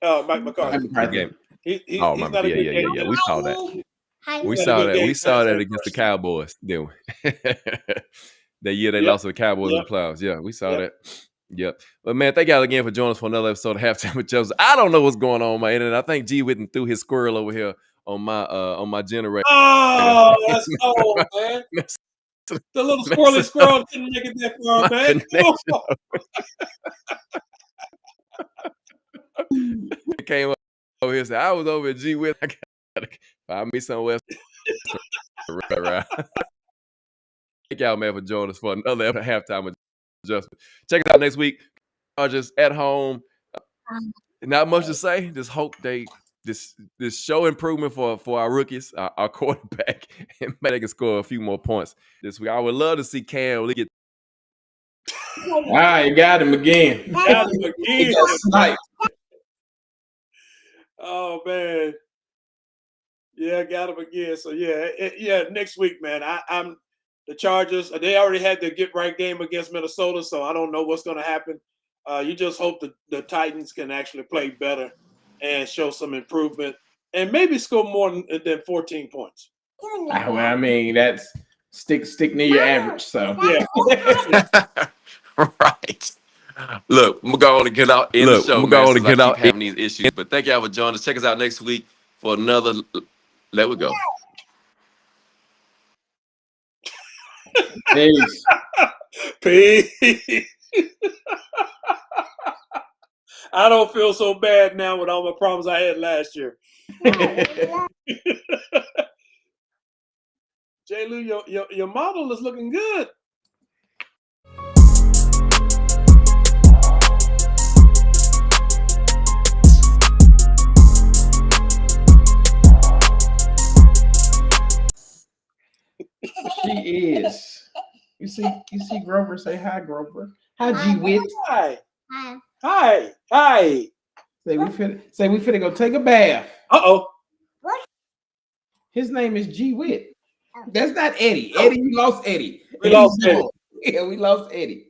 C: Mike McCarthy. He's not a good game manager.
A: We saw that. We saw that against the Cowboys. Didn't we? That year they lost to the Cowboys in the playoffs. Yeah, we saw that. Yep. But man, thank y'all again for joining us for another episode of Halftime with Joseph. I don't know what's going on my internet. I think G Whitten threw his squirrel over here on my generator.
C: Oh, that's cold, man. The little squirrel didn't make it that far, man.
A: It came up over here and said, I was over at G Whitten. I gotta find me somewhere. Right. Thank y'all, man, for joining us for another Halftime Adjustment. Check us out next week. Just at home. Not much to say. Just hope this show improvement for our rookies, our quarterback, and maybe they can score a few more points this week. I would love to see Cam get.
B: You got him again.
C: Oh man. Yeah, got him again. So yeah, next week, man. I'm the Chargers. They already had their get right game against Minnesota, so I don't know what's going to happen. You just hope the Titans can actually play better and show some improvement, and maybe score more than 14 points.
B: Well, I mean, that's stick near your average. So
C: yeah.
D: Right. Look, I'm going to get out in the show. We're going to get out having these issues, but thank y'all for joining us. Check us out next week for another. Let we go.
B: Peace.
C: Peace. I don't feel so bad now with all my problems I had last year. J. Lou, your model is looking good.
B: She is. You see Grover. Say hi, Grover. Hi, G Whit.
C: Hi. Hi. Hi.
B: Say we finna go take a bath.
C: Uh-oh.
E: What?
B: His name is G Whit. That's not Eddie. Eddie, we lost Eddie.
C: We lost Eddie.
B: Yeah, we lost Eddie.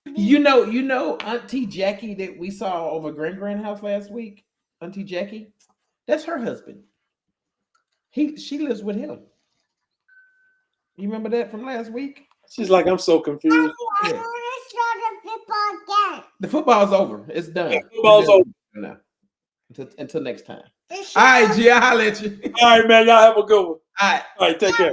B: You know Auntie Jackie that we saw over Grand house last week? Auntie Jackie? That's her husband. She lives with him. You remember that from last week?
C: She's like, I'm so confused.
E: I want to start the football again.
B: The football's over. It's done.
C: The football's over.
B: No. Until next time. All right, G, I'll holler at you.
C: All right, man. Y'all have a good one.
B: All right.
C: All right, take care.